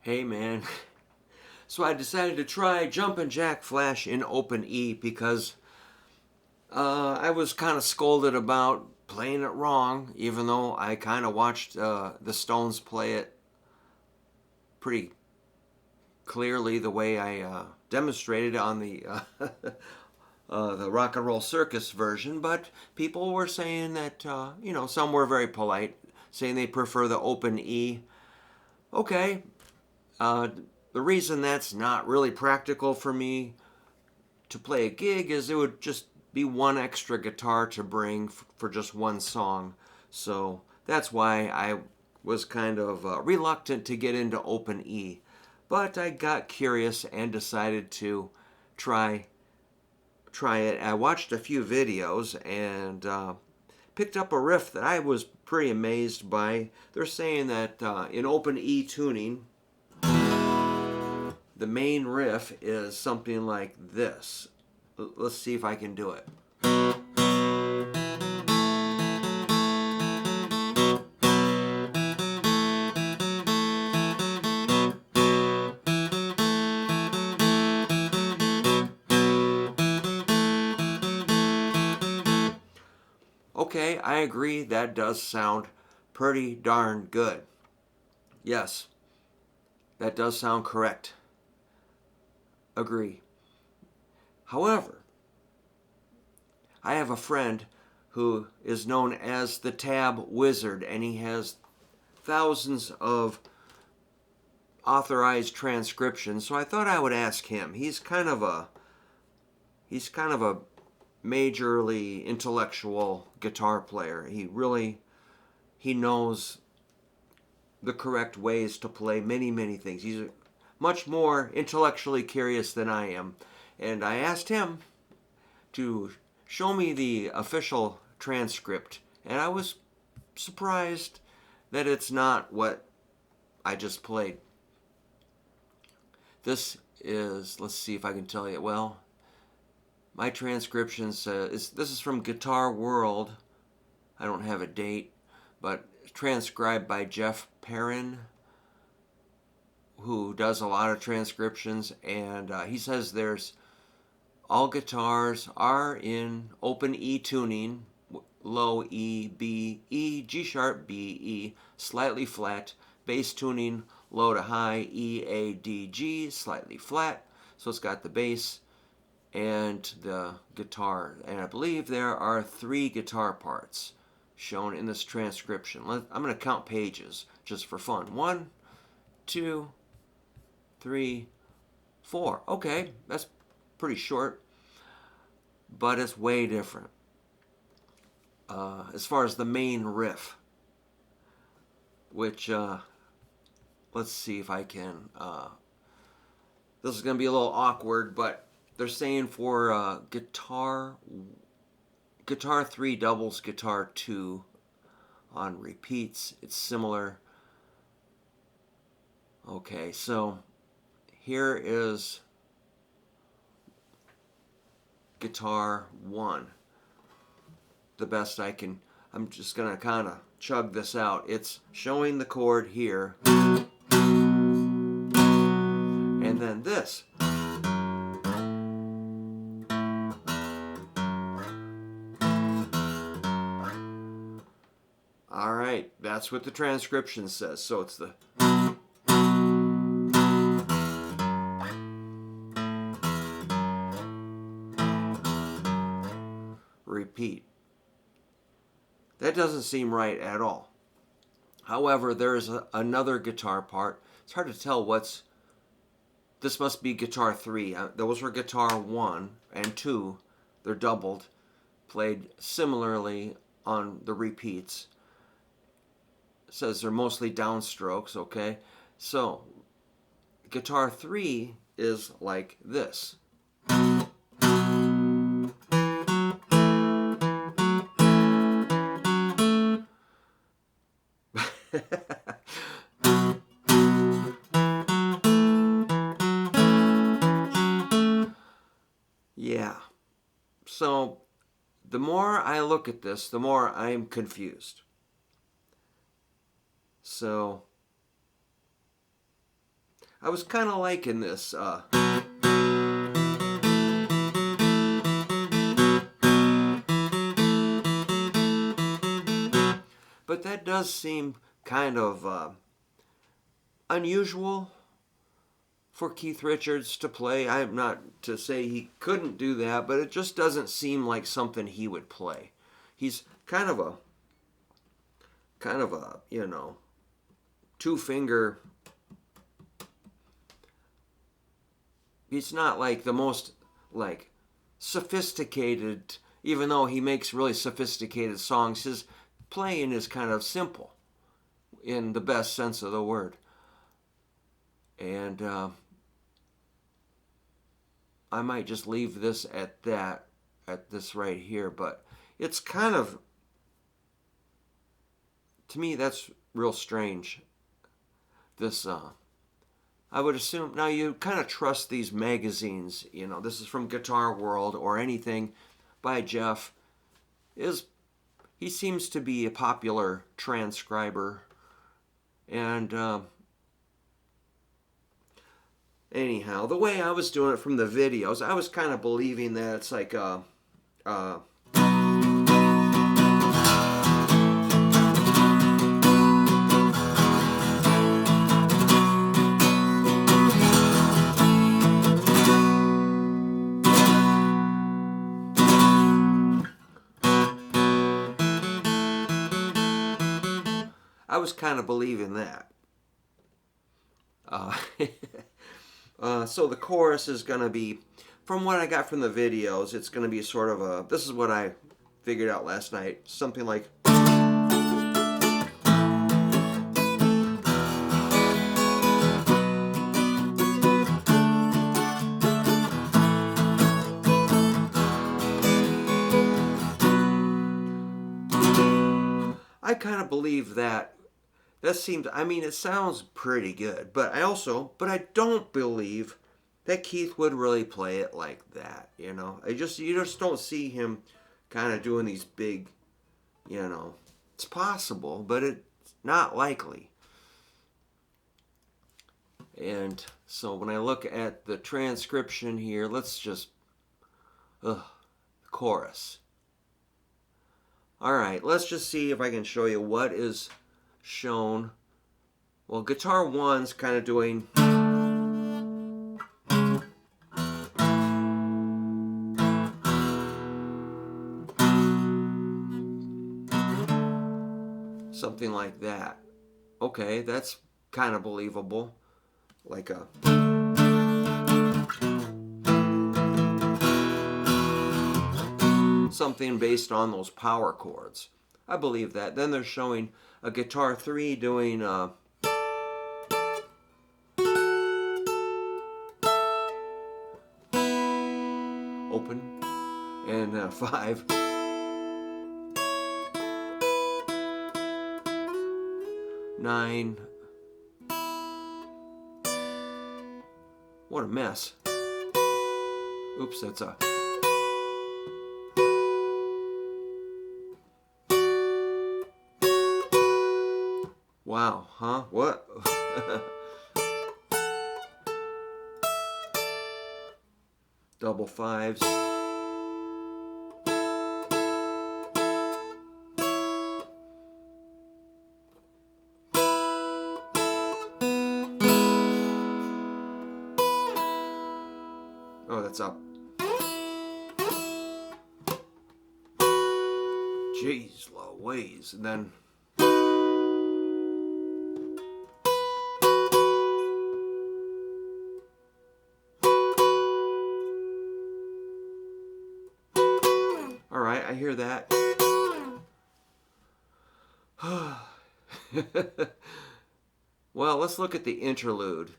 Hey man, so I decided to try Jumpin' Jack Flash in open E because I was kind of scolded about playing it wrong, even though I kind of watched the Stones play it pretty clearly the way I demonstrated on the Rock and Roll Circus version. But people were saying that some were very polite, saying they prefer the open E. Okay, uh, the reason that's not really practical for me to play a gig is it would just be one extra guitar to bring for just one song. So that's why I was kind of reluctant to get into open E. But I got curious and decided to try it. I watched a few videos and picked up a riff that I was pretty amazed by. They're saying that in open E tuning, the main riff is something like this. Let's see if I can do it. Okay, I agree that does sound pretty darn good. Yes, that does sound correct. Agree. However, I have a friend who is known as the Tab Wizard, and he has thousands of authorized transcriptions. So I thought I would ask him. He's kind of a majorly intellectual guitar player. He knows the correct ways to play many things. He's much more intellectually curious than I am. And I asked him to show me the official transcript, and I was surprised that it's not what I just played. This is, let's see if I can tell you. Well, my transcription says this is from Guitar World. I don't have a date, but transcribed by Jeff Perrin, who does a lot of transcriptions, and he says there's all guitars are in open E tuning, low E, B, E, G sharp, B, E, slightly flat, bass tuning, low to high, E, A, D, G, slightly flat. So it's got the bass and the guitar. And I believe there are 3 guitar parts shown in this transcription. I'm going to count pages just for fun. 1, 2, 3, 4. Okay, that's pretty short, but it's way different. As far as the main riff, which let's see if I can. This is going to be a little awkward, but they're saying for guitar 3 doubles guitar 2 on repeats, it's similar. Okay, so here is guitar 1. The best I can. I'm just going to kind of chug this out. It's showing the chord here. And then this. All right, that's what the transcription says. So it's the repeat. That doesn't seem right at all. However, there is another guitar part. It's hard to tell what's. This must be guitar 3. Those were guitar 1 and 2. They're doubled, played similarly on the repeats. It says they're mostly downstrokes, okay? So, guitar 3 is like this. Yeah. So the more I look at this, the more I'm confused. So I was kind of liking this. But that does seem kind of unusual for Keith Richards to play. I'm not to say he couldn't do that, but it just doesn't seem like something he would play. He's kind of a, you know, two-finger. He's not like the most like sophisticated, even though he makes really sophisticated songs. His playing is kind of simple in the best sense of the word. And I might just leave this at that, at this right here, but it's kind of, to me, that's real strange. This, I would assume, now you kind of trust these magazines, you know, this is from Guitar World or anything by Jeff, he seems to be a popular transcriber, and anyhow, the way I was doing it from the videos, I was kind of believing that it's like I was kind of believing that. So the chorus is going to be, from what I got from the videos, it's going to be sort of a, this is what I figured out last night, something like, I kind of believe that. That seems, I mean, it sounds pretty good, but I don't believe that Keith would really play it like that, you know. You just don't see him kind of doing these big, you know. It's possible, but it's not likely. And so when I look at the transcription here, let's just, chorus. All right, let's just see if I can show you what is shown. Well, guitar one's kind of doing something like that. Okay, that's kind of believable. Like a something based on those power chords. I believe that. Then they're showing a guitar 3 doing open, and 5, 9. What a mess. Oops, that's a wow, huh? What? Double 5s. Oh, that's up. Jeez Louise. And then all right, I hear that. Well, let's look at the interlude.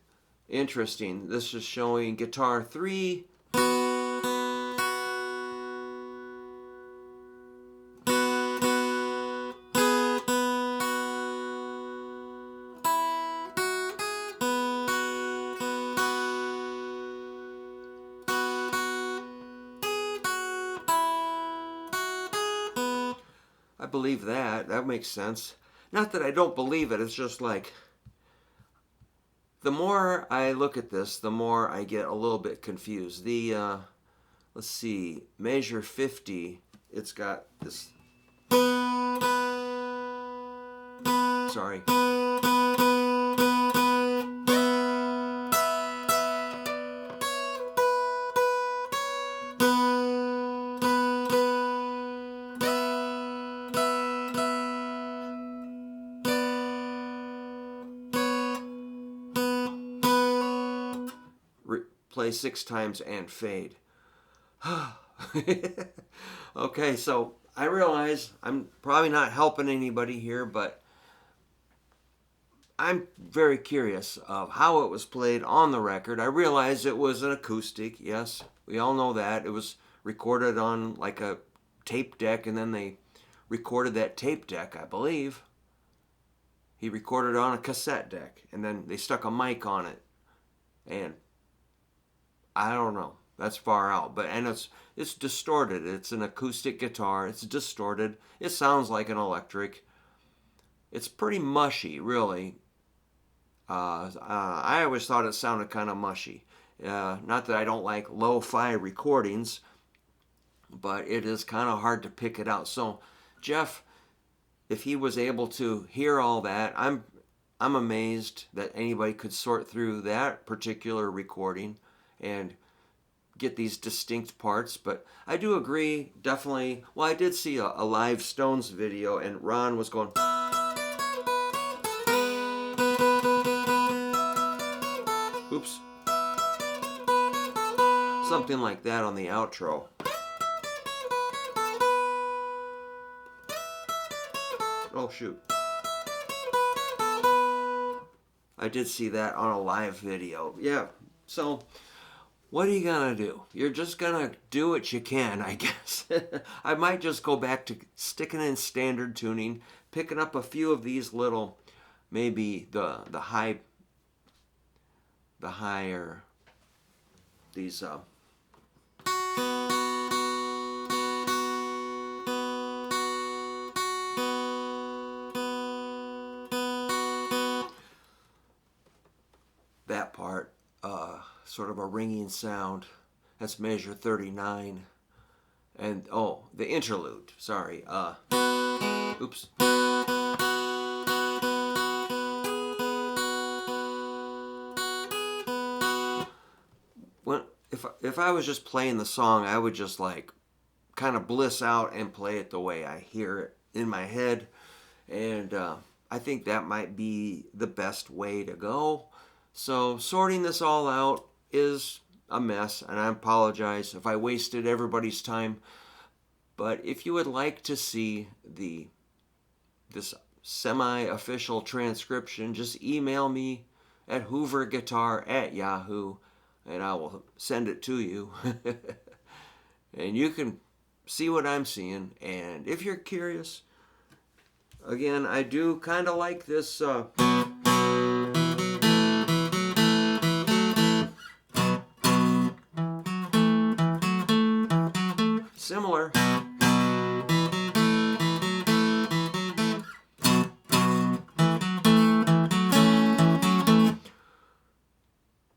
Interesting. This is showing guitar 3. I believe that. That makes sense. Not that I don't believe it. It's just like the more I look at this, the more I get a little bit confused. Let's see, measure 50, it's got this, sorry. Play 6 times and fade. Okay, so I realize I'm probably not helping anybody here, but I'm very curious of how it was played on the record. I realize it was an acoustic. Yes, we all know that. It was recorded on like a tape deck, and then they recorded that tape deck, I believe. He recorded on a cassette deck, and then they stuck a mic on it. And I don't know. That's far out, but it's distorted. It's an acoustic guitar. It's distorted. It sounds like an electric. It's pretty mushy, really. I always thought it sounded kind of mushy. Not that I don't like lo-fi recordings, but it is kind of hard to pick it out. So, Jeff, if he was able to hear all that, I'm amazed that anybody could sort through that particular recording and get these distinct parts. But I do agree, definitely. Well, I did see a live Stones video, and Ron was going oops, something like that on the outro. Oh shoot, I did see that on a live video. Yeah, so what are you gonna do? You're just gonna do what you can, I guess. I might just go back to sticking in standard tuning, picking up a few of these little, maybe the higher, these that part, sort of a ringing sound. That's measure 39. And oh, the interlude, sorry. Oops. When if I was just playing the song, I would just like kind of bliss out and play it the way I hear it in my head. And I think that might be the best way to go. So sorting this all out is a mess, and I apologize if I wasted everybody's time. But if you would like to see this semi-official transcription, just email me at hooverguitar@yahoo, and I will send it to you. And you can see what I'm seeing. And if you're curious, again, I do kind of like this similar.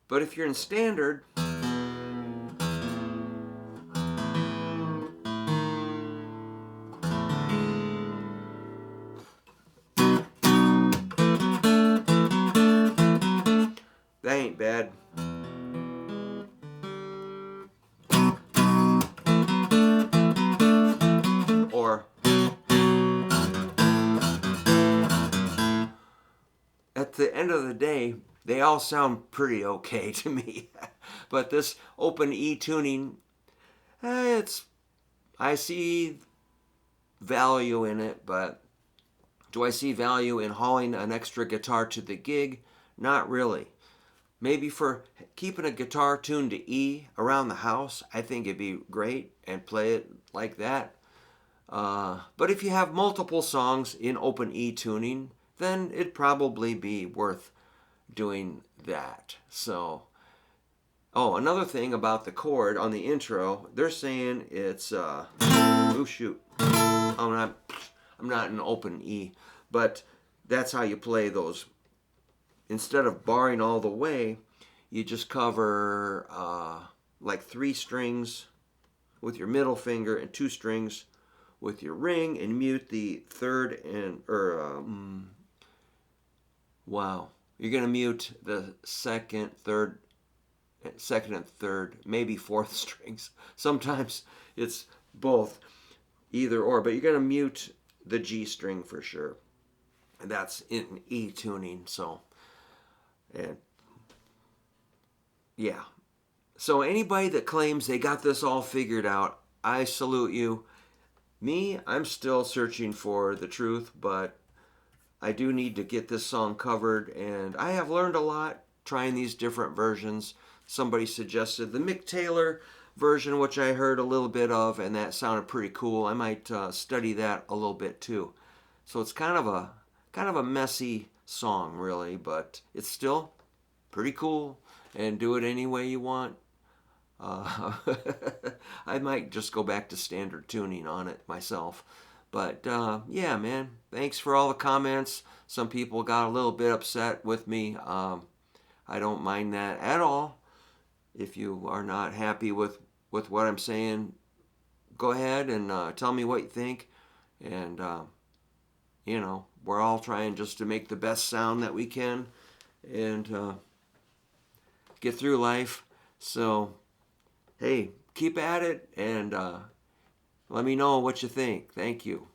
But if you're in standard, that ain't bad. Or at the end of the day, they all sound pretty okay to me. But this open E tuning, I see value in it, but do I see value in hauling an extra guitar to the gig? Not really. Maybe for keeping a guitar tuned to E around the house, I think it'd be great, and play it like that. But if you have multiple songs in open E tuning, then it'd probably be worth doing that. So, oh, another thing about the chord on the intro, they're saying it's oh shoot, I'm not in open E, but that's how you play those instead of barring all the way, you just cover like 3 strings with your middle finger and 2 strings with your ring, and mute the third and wow, you're gonna mute the second and third, maybe fourth strings. Sometimes it's both, either or, but you're gonna mute the G string for sure. And that's in E tuning. So, and yeah. So anybody that claims they got this all figured out, I salute you. Me, I'm still searching for the truth, but I do need to get this song covered, and I have learned a lot trying these different versions. Somebody suggested the Mick Taylor version, which I heard a little bit of, and that sounded pretty cool. I might study that a little bit too. So it's kind of a messy song, really, but it's still pretty cool, and do it any way you want. I might just go back to standard tuning on it myself. But yeah, man, thanks for all the comments. Some people got a little bit upset with me. I don't mind that at all. If you are not happy with what I'm saying, go ahead and tell me what you think. And, we're all trying just to make the best sound that we can and get through life. So, hey, keep at it, and let me know what you think. Thank you.